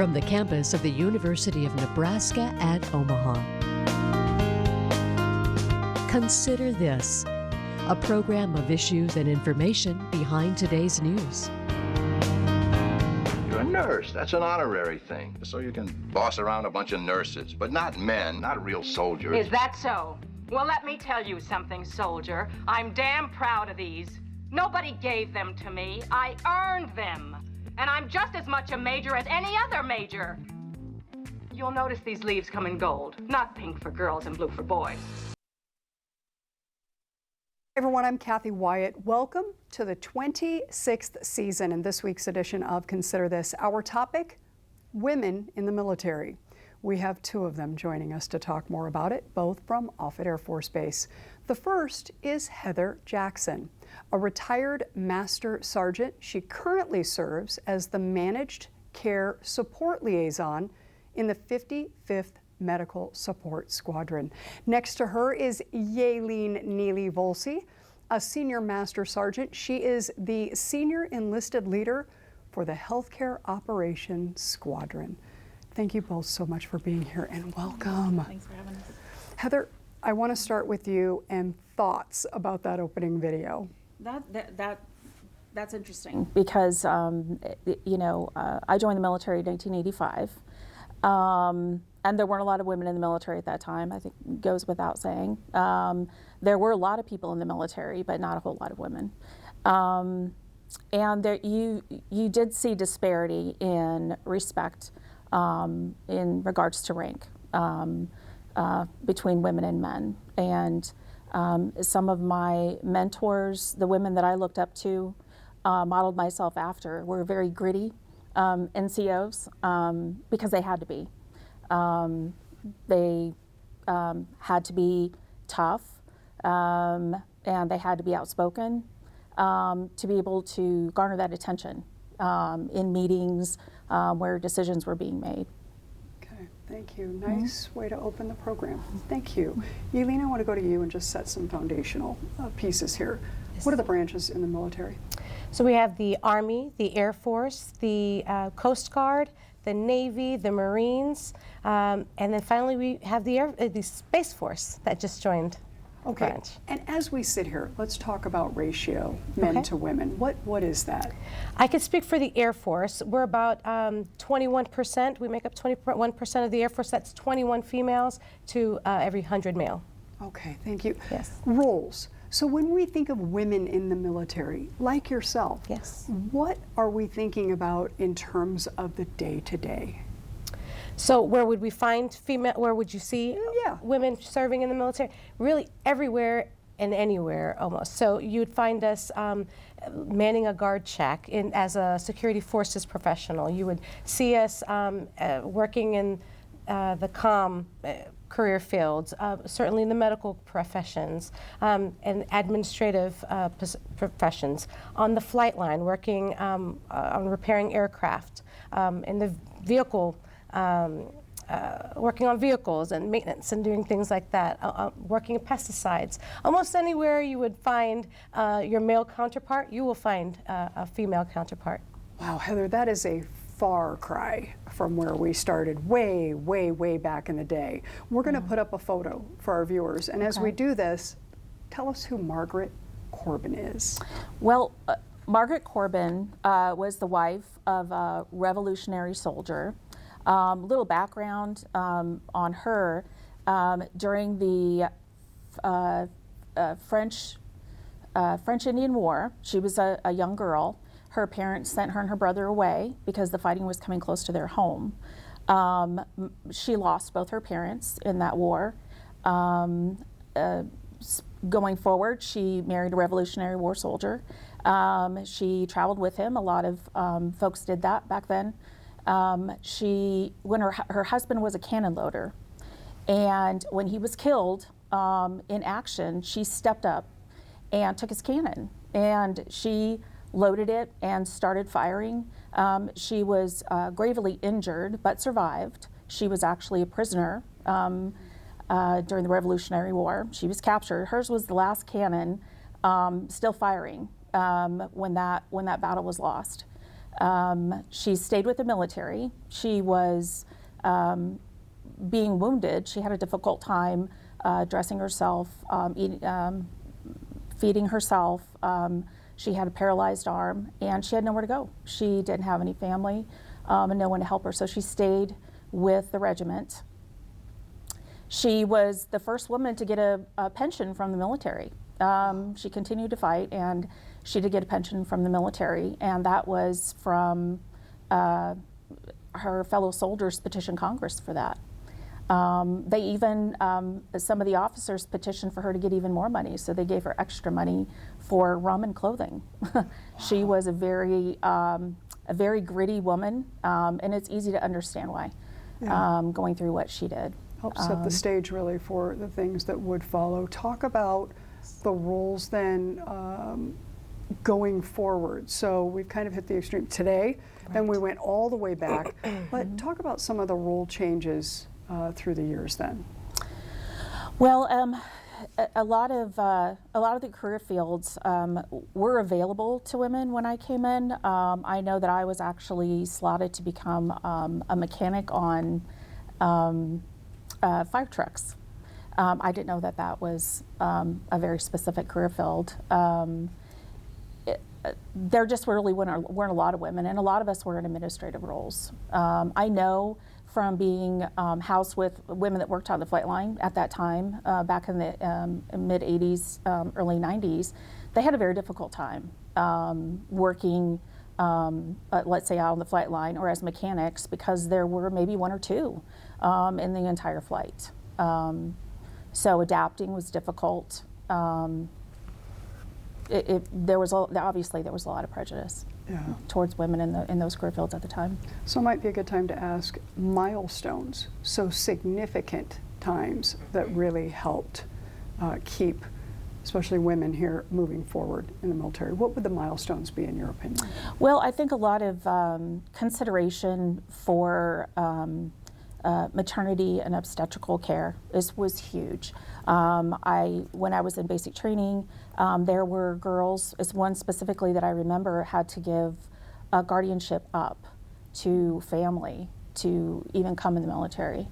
from the campus of the University of Nebraska at Omaha. Consider This, a program of issues and information behind today's news. You're a nurse. That's an honorary thing. So you can boss around a bunch of nurses, but not men, not real soldiers. Is that so? Well, let me tell you something, soldier. I'm damn proud of these. Nobody gave them to me. I earned them. And I'm just as much a major as any other major. You'll notice these leaves come in gold, not pink for girls and blue for boys. Hey everyone, I'm Kathy Wyatt. Welcome to the 26th season and this week's edition of Consider This. Our topic, women in the military. We have two of them joining us to talk more about it, both from Offutt Air Force Base. The first is Heather Jackson, a retired Master Sergeant. She currently serves as the Managed Care Support Liaison in the 55th Medical Support Squadron. Next to her is Yaelene Neely-Volsey, a Senior Master Sergeant. She is the Senior Enlisted Leader for the Healthcare Operations Squadron. Thank you both so much for being here and welcome. Thanks for having us. Heather, I want to start with you and thoughts about that opening video. That's interesting because you know, I joined the military in 1985, and there weren't a lot of women in the military at that time. I think it goes without saying. There were a lot of people in the military, but not a whole lot of women. And there, you did see disparity in respect in regards to rank between women and men. And some of my mentors, the women that I looked up to, modeled myself after, were very gritty NCOs because they had to be. They had to be tough and they had to be outspoken to be able to garner that attention in meetings where decisions were being made. Okay, thank you. Nice way to open the program. Thank you. Yaelene, I want to go to you and just set some foundational pieces here. Yes. What are the branches in the military? So we have the Army, the Air Force, the Coast Guard, the Navy, the Marines, and then finally we have the Space Force that just joined. Okay, branch. And as we sit here, let's talk about ratio, men to women. What is that? I could speak for the Air Force. We're about 21%. We make up 21% of the Air Force. That's 21 females to every 100 male. Okay, thank you. Yes. Roles. So when we think of women in the military, like yourself, yes, what are we thinking about in terms of the day-to-day? So where would we find female, where would you see women serving in the military? Really everywhere and anywhere almost. So you'd find us manning a guard check as a security forces professional. You would see us working in the comm career fields, certainly in the medical professions and administrative professions. On the flight line, working on repairing aircraft, in the vehicle, working on vehicles and maintenance and doing things like that, working in pesticides. Almost anywhere you would find your male counterpart, you will find a female counterpart. Wow, Heather, that is a far cry from where we started way, way, way back in the day. We're going to put up a photo for our viewers, and as we do this, tell us who Margaret Corbin is. Well, Margaret Corbin was the wife of a Revolutionary soldier. Little background on her. During the French Indian War, she was a young girl. Her parents sent her and her brother away because the fighting was coming close to their home. She lost both her parents in that war. Going forward, she married a Revolutionary War soldier. She traveled with him. A lot of folks did that back then. When her husband was a cannon loader, and when he was killed in action, she stepped up and took his cannon, and she loaded it and started firing. She was gravely injured but survived. She was actually a prisoner during the Revolutionary War. She was captured. Hers was the last cannon still firing when that battle was lost. She stayed with the military. She was being wounded. She had a difficult time dressing herself, feeding herself. She had a paralyzed arm, and she had nowhere to go. She didn't have any family and no one to help her, so she stayed with the regiment. She was the first woman to get a pension from the military. She continued to fight, and she did get a pension from the military, and that was from her fellow soldiers petitioned Congress for that. They even, some of the officers petitioned for her to get even more money, so they gave her extra money for rum and clothing. She was a very gritty woman, and it's easy to understand why, going through what she did. Helps set the stage really for the things that would follow. Talk about the roles then going forward. So we've kind of hit the extreme today, then we went all the way back, but talk about some of the role changes through the years then. Well, a lot of the career fields were available to women when I came in. I know that I was actually slotted to become a mechanic on fire trucks. I didn't know that that was a very specific career field. There just really weren't a lot of women, and a lot of us were in administrative roles. I know from being housed with women that worked on the flight line at that time, back in the mid 80s, early 90s, they had a very difficult time working, let's say, out on the flight line or as mechanics, because there were maybe one or two in the entire flight. So adapting was difficult. There was obviously there was a lot of prejudice towards women in those career fields at the time. So it might be a good time to ask milestones, so significant times that really helped keep especially women here moving forward in the military. What would the milestones be in your opinion? Well, I think a lot of consideration for maternity and obstetrical care was huge. When I was in basic training, there were girls, as one specifically that I remember, had to give a guardianship up to family to even come in the military.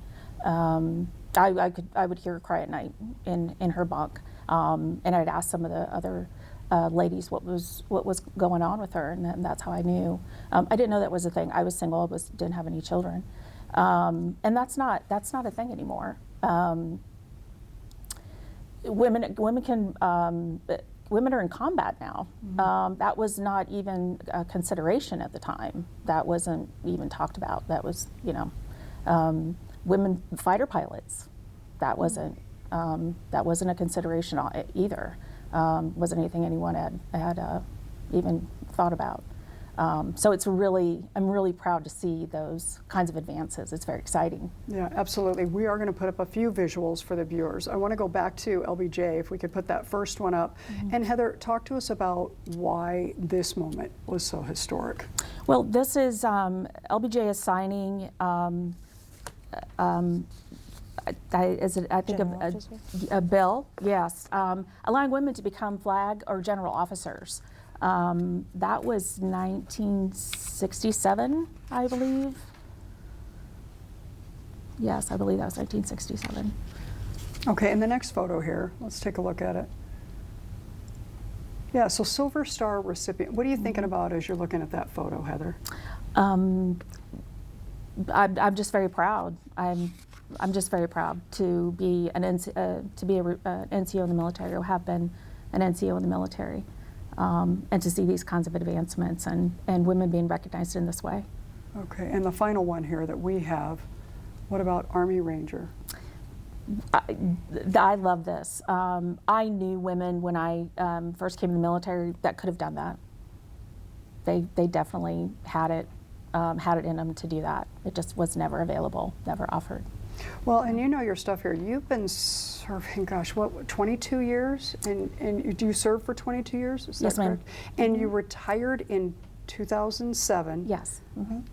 I would hear her cry at night in her bunk, and I'd ask some of the other ladies what was going on with her, and that's how I knew. I didn't know that was a thing. I was single, didn't have any children. And that's not a thing anymore. Women are in combat now. That was not even a consideration at the time. That wasn't even talked about. That was, women fighter pilots. That wasn't a consideration either. Wasn't anything anyone had even thought about. So I'm really proud to see those kinds of advances. It's very exciting. Yeah, absolutely. We are going to put up a few visuals for the viewers. I want to go back to LBJ, if we could put that first one up. And Heather, talk to us about why this moment was so historic. Well, this is, LBJ is signing, I think a bill, yes, allowing women to become flag or general officers. That was 1967, I believe. Yes, I believe that was 1967. Okay, and the next photo here, let's take a look at it. Yeah, so Silver Star recipient. What are you thinking about as you're looking at that photo, Heather? I'm just very proud. I'm just very proud to be an NCO in the military, or have been an NCO in the military. And to see these kinds of advancements and women being recognized in this way. Okay, and the final one here that we have, what about Army Ranger? I love this. I knew women when I first came in the military that could have done that. They definitely had it in them to do that. It just was never available, never offered. Well, and you know your stuff here. You've been serving, gosh, what, 22 years? And do you serve for 22 years? Is that yes, ma'am. And you retired in 2007. Yes.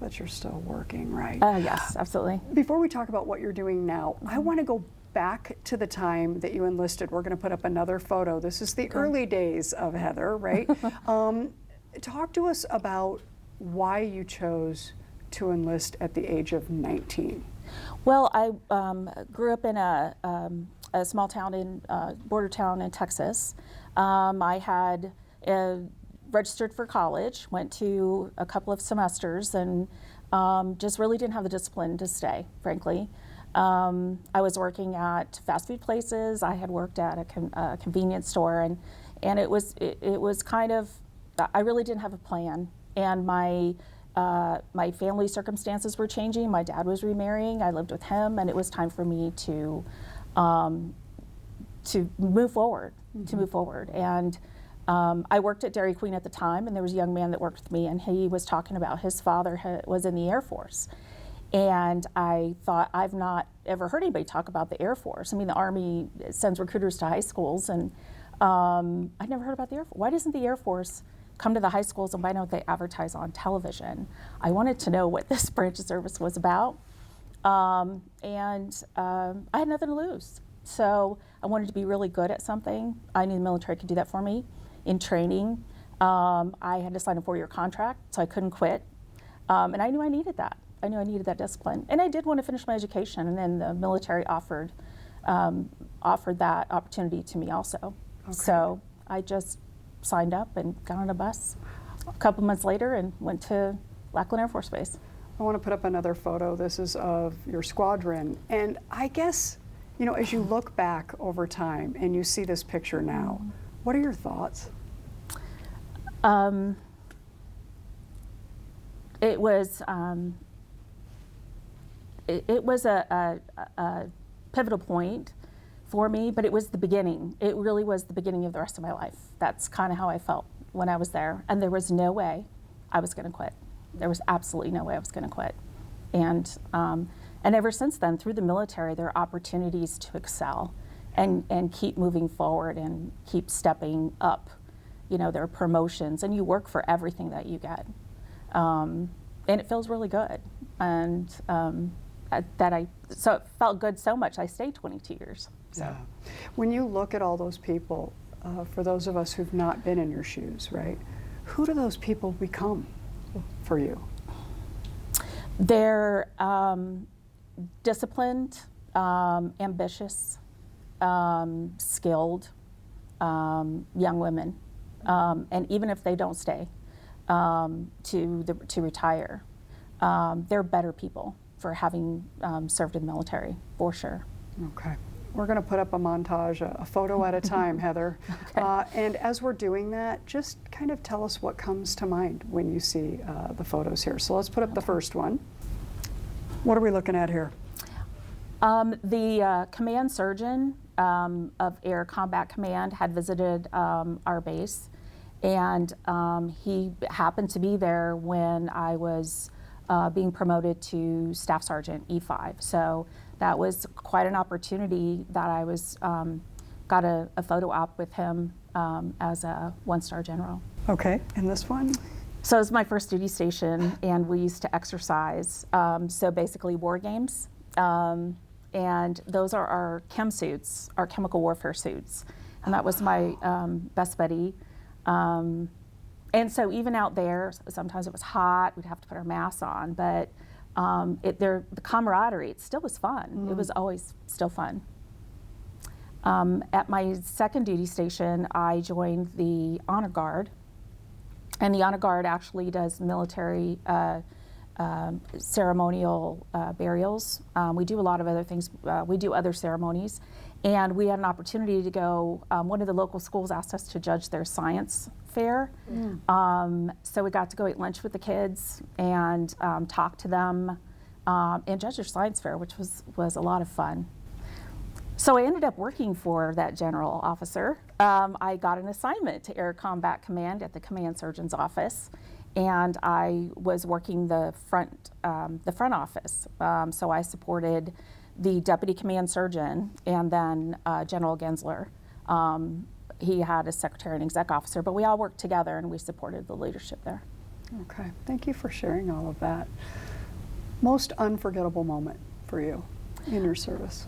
But you're still working, right? Yes, absolutely. Before we talk about what you're doing now, I want to go back to the time that you enlisted. We're going to put up another photo. This is the early days of Heather, right? Talk to us about why you chose to enlist at the age of 19. Well, I grew up in a small town in border town in Texas. I had registered for college, went to a couple of semesters, and just really didn't have the discipline to stay, frankly. I was working at fast food places. I had worked at a convenience store, and it was kind of, I really didn't have a plan. And my family circumstances were changing. My dad was remarrying. I lived with him, and it was time for me to move forward. And I worked at Dairy Queen at the time, and there was a young man that worked with me, and he was talking about his father was in the Air Force. And I thought, I've not ever heard anybody talk about the Air Force. I mean, the Army sends recruiters to high schools, and I'd never heard about the Air Force. Why doesn't the Air Force come to the high schools, and why don't they advertise on television? I wanted to know what this branch of service was about. I had nothing to lose. So I wanted to be really good at something. I knew the military could do that for me. In training, I had to sign a 4-year contract, so I couldn't quit. And I knew I needed that. I knew I needed that discipline. And I did want to finish my education, and then the military offered that opportunity to me also. Okay. So I just signed up and got on a bus a couple months later and went to Lackland Air Force Base. I want to put up another photo. This is of your squadron. And I guess, you know, as you look back over time and you see this picture now, what are your thoughts? It was a pivotal point for me, but it was the beginning. It really was the beginning of the rest of my life. That's kind of how I felt when I was there. And there was no way I was going to quit. There was absolutely no way I was going to quit. And ever since then, through the military, there are opportunities to excel and keep moving forward and keep stepping up. You know, there are promotions, and you work for everything that you get. And it feels really good. And so it felt good so much, I stayed 22 years. So. Yeah. When you look at all those people, for those of us who've not been in your shoes, right, who do those people become for you? They're disciplined, ambitious, skilled young women. And even if they don't stay to retire, they're better people for having served in the military, for sure. Okay. We're going to put up a montage, a photo at a time, Heather. Okay. And as we're doing that, just kind of tell us what comes to mind when you see the photos here. So let's put up the first one. What are we looking at here? The command surgeon of Air Combat Command had visited our base, and he happened to be there when I was being promoted to Staff Sergeant E5. So that was quite an opportunity that I was got a photo op with him as a 1-star general. Okay, and this one? So it was my first duty station, and we used to exercise. So basically war games. And those are our chem suits, our chemical warfare suits. And that was my best buddy. And so even out there, sometimes it was hot, we'd have to put our masks on, but the camaraderie, it still was fun. It was always still fun. At my second duty station, I joined the Honor Guard. And the Honor Guard actually does military ceremonial burials. We do a lot of other things. We do other ceremonies. And we had an opportunity to go, one of the local schools asked us to judge their science fair. So we got to go eat lunch with the kids and talk to them and judge their science fair, which was a lot of fun. So I ended up working for that general officer. I got an assignment to Air Combat Command at the command surgeon's office, and I was working the front office. So I supported the deputy command surgeon and then General Gensler. He had a secretary and exec officer, but we all worked together and we supported the leadership there. Okay, thank you for sharing all of that. Most unforgettable moment for you in your service?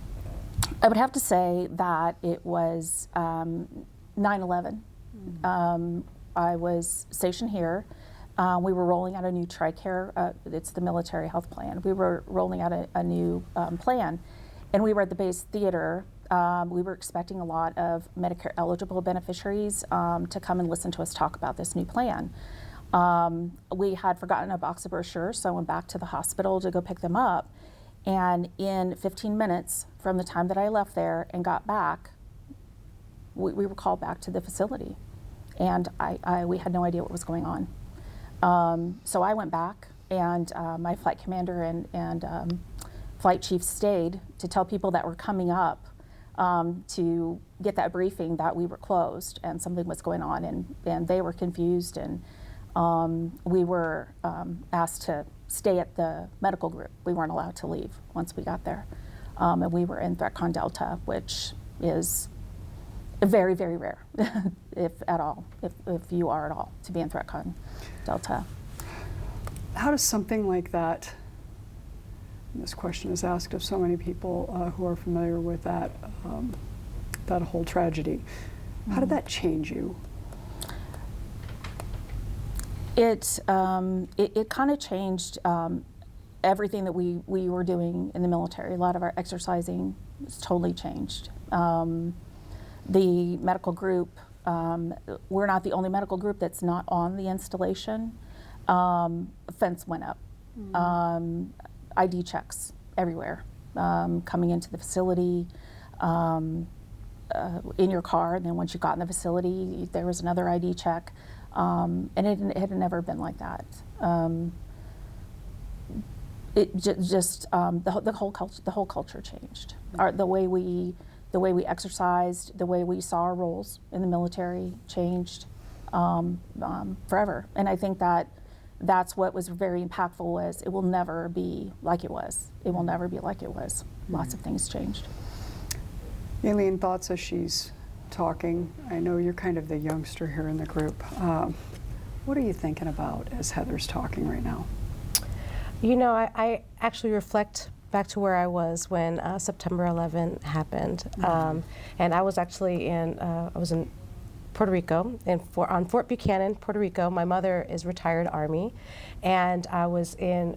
I would have to say that it was 9/11. I was stationed here. We were rolling out a new TRICARE, it's the military health plan. We were rolling out a new plan, and we were at the base theater. We were expecting a lot of Medicare eligible beneficiaries to come and listen to us talk about this new plan. We had forgotten a box of brochures, so I went back to the hospital to go pick them up. And in 15 minutes from the time that I left there and got back, we were called back to the facility. And we had no idea what was going on. So I went back, and my flight commander and flight chief stayed to tell people that were coming up to get that briefing that we were closed and something was going on, and they were confused, and we were asked to stay at the medical group. We weren't allowed to leave once we got there. And we were in ThreatCon Delta, which is very, very rare, if at all, if you are at all, to be in ThreatCon Delta. How does something like that, and this question is asked of so many people who are familiar with that, that whole tragedy, how did that change you? It kind of changed everything that we were doing in the military. A lot of our exercising was totally changed. The medical group, we're not the only medical group that's not on the installation. Fence went up. ID checks everywhere, coming into the facility, in your car, and then once you got in the facility, there was another ID check. And it had never been like that. The whole culture changed. The way we exercised, the way we saw our roles in the military changed forever. And I think that's what was very impactful, was it will never be like it was. It will never be like it was. Lots of things changed. Aileen, thoughts as she's talking? I know you're kind of the youngster here in the group. What are you thinking about as Heather's talking right now? You know, I actually reflect back to where I was when September 11 happened. And I was actually in Puerto Rico, on Fort Buchanan, Puerto Rico. My mother is retired Army, and I was in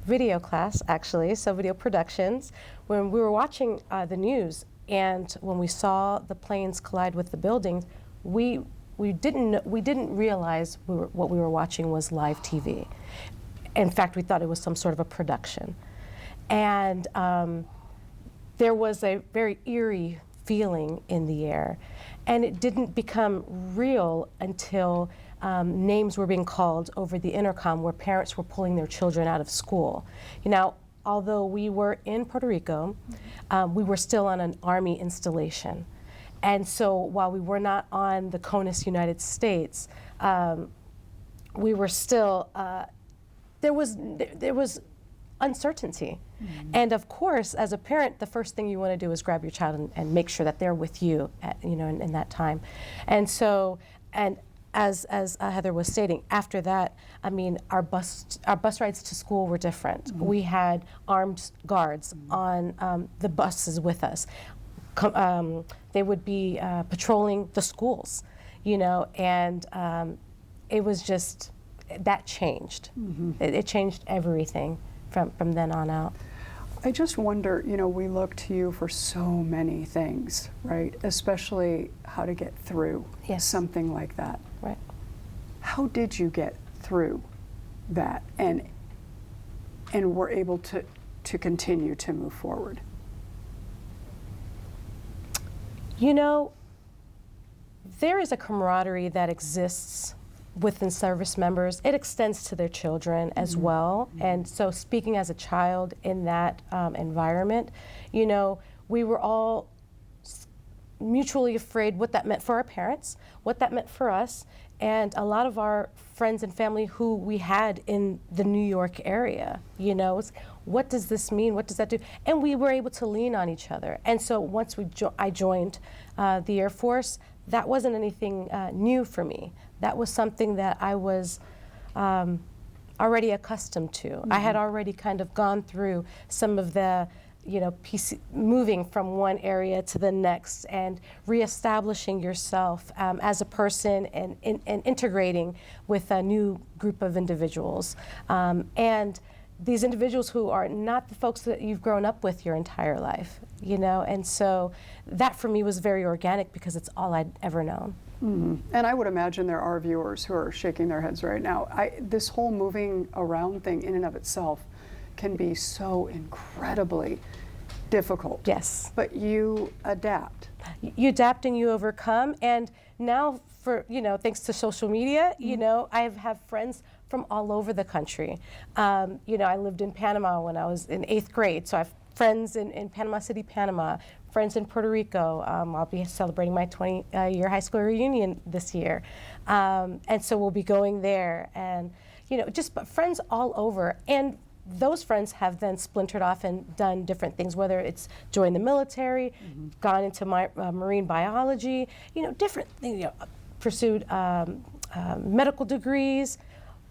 video class, actually, so video productions, when we were watching the news. And when we saw the planes collide with the buildings, we didn't realize what we were watching was live TV. In fact, we thought it was some sort of a production. And there was a very eerie feeling in the air. And it didn't become real until names were being called over the intercom, where parents were pulling their children out of school. You know, although we were in Puerto Rico, we were still on an Army installation. And so while we were not on the CONUS United States, we were still, there was uncertainty. And of course, as a parent, the first thing you want to do is grab your child and make sure that they're with you at, in that time. And so, and as Heather was stating, after that, I mean, our bus rides to school were different. We had armed guards on the buses with us. They would be patrolling the schools, and it was just, that changed. It changed everything from then on out. I just wonder, we look to you for so many things, right? Especially how to get through something like that. Right. How did you get through that and were able to continue to move forward? There is a camaraderie that exists within service members. It extends to their children as well. And so speaking as a child in that environment, we were all mutually afraid what that meant for our parents, what that meant for us, and a lot of our friends and family who we had in the New York area, what does this mean? What does that do? And we were able to lean on each other. And so once I joined the Air Force, that wasn't anything new for me. That was something that I was already accustomed to. I had already kind of gone through some of the moving from one area to the next and reestablishing yourself as a person and integrating with a new group of individuals. And these individuals who are not the folks that you've grown up with your entire life, and so that for me was very organic because it's all I'd ever known. Mm-hmm. And I would imagine there are viewers who are shaking their heads right now. This whole moving around thing in and of itself can be so incredibly difficult. Yes. But you adapt. You adapt and you overcome. And now thanks to social media, I have friends from all over the country. I lived in Panama when I was in 8th grade, so I have friends in Panama City, Panama, friends in Puerto Rico. I'll be celebrating my 20-year high school reunion this year. And so we'll be going there. And, just friends all over. And those friends have then splintered off and done different things, whether it's joined the military, gone into marine biology, different things, pursued medical degrees,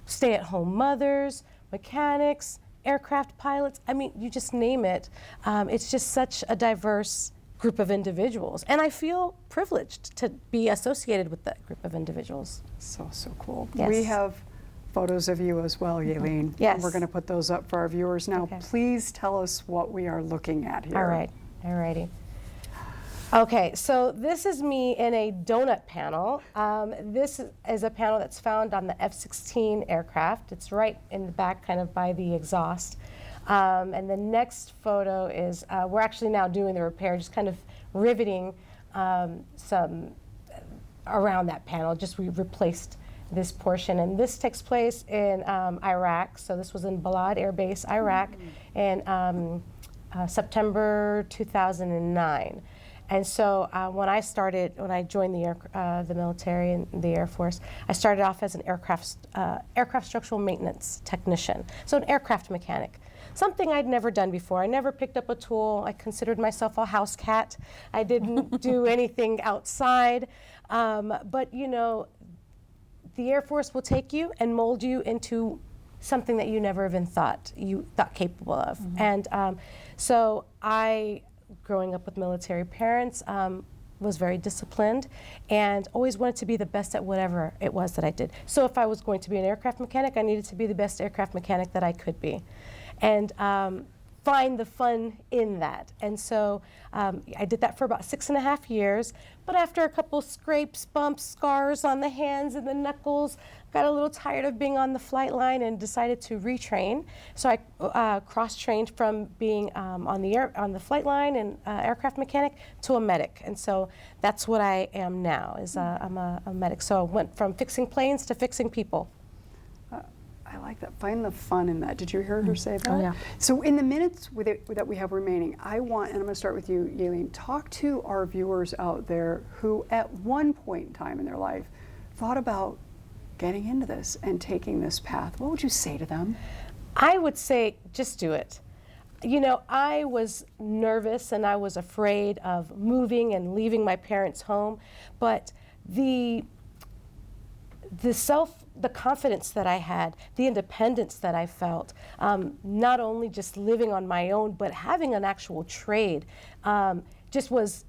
stay-at-home mothers, mechanics, aircraft pilots. I mean, you just name it. It's just such a diverse group of individuals. And I feel privileged to be associated with that group of individuals. So cool. Yes. We have photos of you as well, Yaelin. Yes. And we're going to put those up for our viewers now. Okay. Please tell us what we are looking at here. All right. All righty. Okay, so this is me in a donut panel. This is a panel that's found on the F-16 aircraft. It's right in the back, kind of by the exhaust. And the next photo is, we're actually now doing the repair, just kind of riveting some around that panel. We replaced this portion. And this takes place in Iraq. So this was in Balad Air Base, Iraq, in September 2009. And so when I joined the military and the Air Force, I started off as an aircraft structural maintenance technician, so an aircraft mechanic. Something I'd never done before. I never picked up a tool. I considered myself a house cat. I didn't do anything outside. But the Air Force will take you and mold you into something that you never even thought capable of. And so I, growing up with military parents, was very disciplined and always wanted to be the best at whatever it was that I did. So if I was going to be an aircraft mechanic, I needed to be the best aircraft mechanic that I could be. And find the fun in that. And so I did that for about 6.5 years. But after a couple scrapes, bumps, scars on the hands and the knuckles, got a little tired of being on the flight line and decided to retrain. So I cross-trained from being on the flight line and aircraft mechanic to a medic. And so that's what I am now. I'm a medic. So I went from fixing planes to fixing people. I like that. Find the fun in that. Did you hear her say that? Oh, yeah. So in the minutes that we have remaining, and I'm going to start with you, Yaelin, talk to our viewers out there who at one point in time in their life thought about getting into this and taking this path. What would you say to them? I would say just do it. I was nervous and I was afraid of moving and leaving my parents' home, but the confidence that I had, the independence that I felt, not only just living on my own, but having an actual trade, just was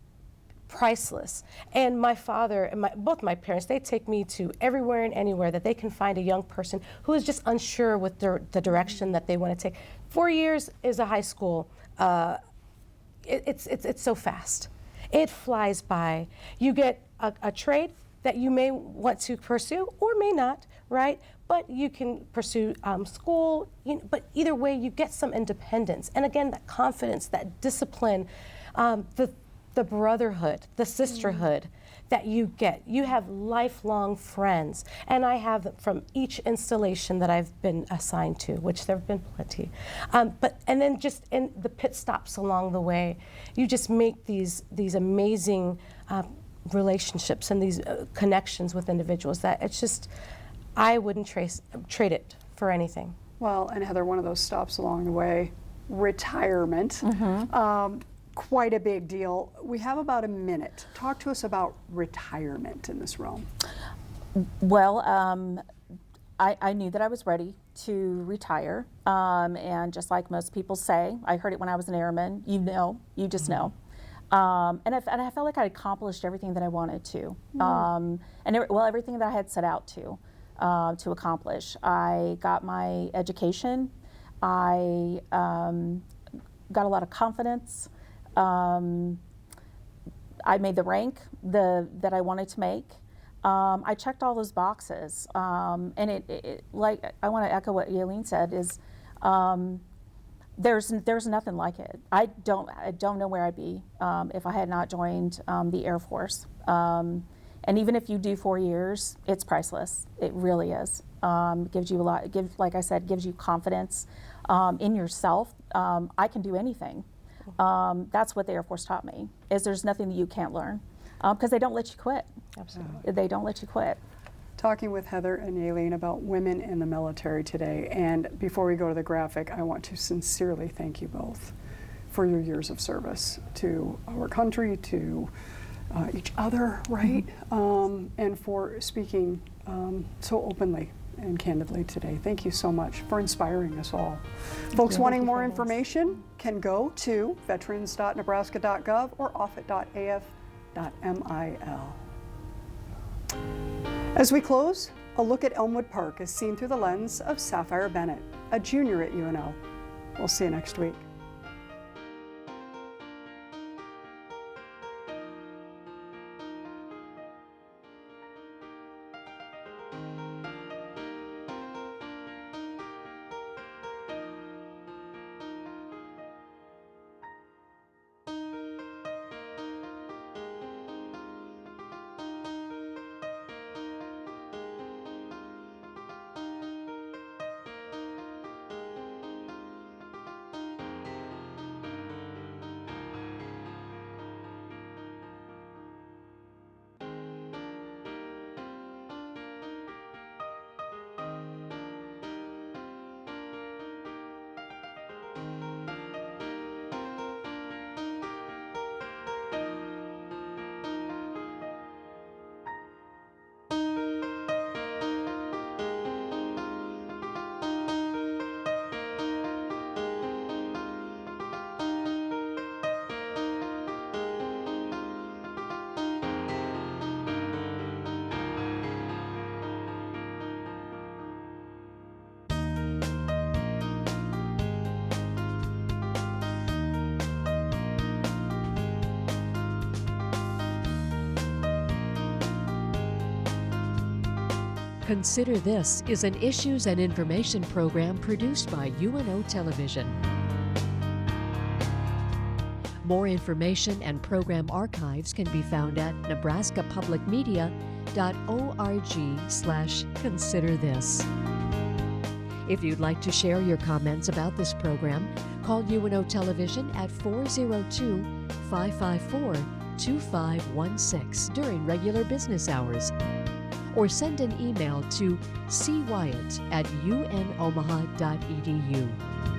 priceless. And my father and both my parents, they take me to everywhere and anywhere that they can find a young person who is just unsure with the direction that they want to take. 4 years is a high school. It's so fast. It flies by. You get a trade that you may want to pursue or may not, right? But you can pursue school, but either way you get some independence. And again, that confidence, that discipline, the brotherhood, the sisterhood that you get. You have lifelong friends. And I have from each installation that I've been assigned to, which there have been plenty. And then just in the pit stops along the way, you just make these amazing relationships and these connections with individuals that it's just, I wouldn't trade it for anything. Well, and Heather, one of those stops along the way, retirement, quite a big deal. We have about a minute. Talk to us about retirement in this realm. Well, I knew that I was ready to retire, and just like most people say, I heard it when I was an airman, you just know. And I felt like I accomplished everything that I wanted to, everything that I had set out to accomplish. I got my education. I got a lot of confidence. I made the rank that I wanted to make. I checked all those boxes, and it like I want to echo what Yaelin said is there's nothing like it. I don't know where I'd be if I had not joined the Air Force. And even if you do 4 years, it's priceless. It really is. Gives you a lot. Like I said, gives you confidence in yourself. I can do anything. That's what the Air Force taught me. Is there's nothing that you can't learn, because they don't let you quit. Absolutely. They don't let you quit. Talking with Heather and Yaelin about women in the military today. And before we go to the graphic, I want to sincerely thank you both for your years of service to our country, to each other, right? And for speaking so openly and candidly today. Thank you so much for inspiring us all. Folks wanting more information can go to veterans.nebraska.gov or offutt.af.mil. As we close, a look at Elmwood Park is seen through the lens of Sapphire Bennett, a junior at UNO. We'll see you next week. Consider This is an issues and information program produced by UNO Television. More information and program archives can be found at nebraskapublicmedia.org/considerthis. If you'd like to share your comments about this program, call UNO Television at 402-554-2516 during regular business hours, or send an email to cwyatt@unomaha.edu.